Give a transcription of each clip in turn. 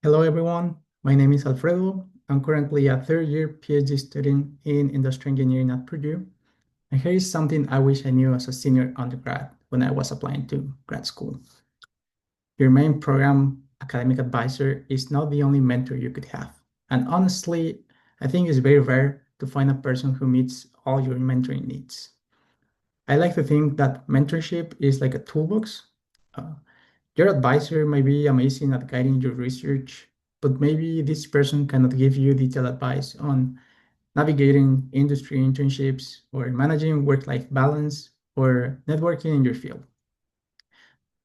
Hello, everyone. My name is Alfredo. I'm currently a third-year PhD student in industrial engineering at Purdue. And here is something I wish I knew as a senior undergrad when I was applying to grad school. Your main program academic advisor is not the only mentor you could have. And honestly, I think it's very rare to find a person who meets all your mentoring needs. I like to think that mentorship is like a toolbox. Uh, your advisor may be amazing at guiding your research, but maybe this person cannot give you detailed advice on navigating industry internships or managing work-life balance or networking in your field.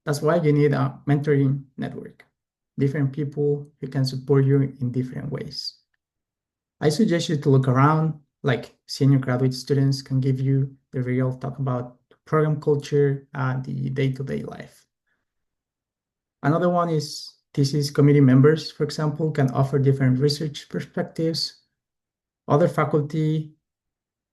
That's why you need a mentoring network, different people who can support you in different ways. I suggest you to look around, like senior graduate students can give you the real talk about program culture and the day-to-day life. Another one is thesis committee members, for example, can offer different research perspectives. Other faculty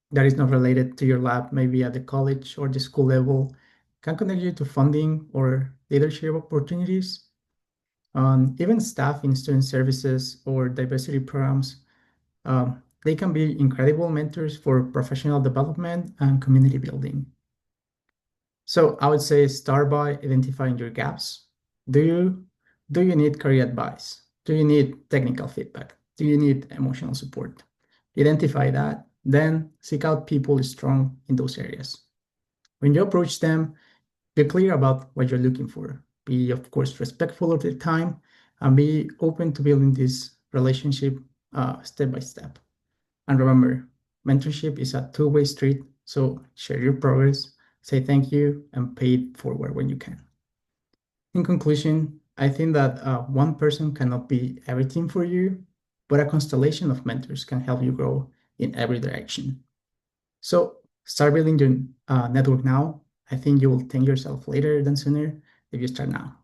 that is not related to your lab, maybe at the college or the school level, can connect you to funding or leadership opportunities. Even staff in student services or diversity programs, they can be incredible mentors for professional development and community building. So I would say start by identifying your gaps. Do you do you need career advice? Do you need technical feedback? Do you need emotional support? Identify that, then seek out people strong in those areas. When you approach them, be clear about what you're looking for. Be, of course, respectful of their time and be open to building this relationship step by step. And remember, mentorship is a two-way street, so share your progress, say thank you, and pay it forward when you can. In conclusion, I think that one person cannot be everything for you, but a constellation of mentors can help you grow in every direction. So start building your network now. I think you will thank yourself later than sooner if you start now.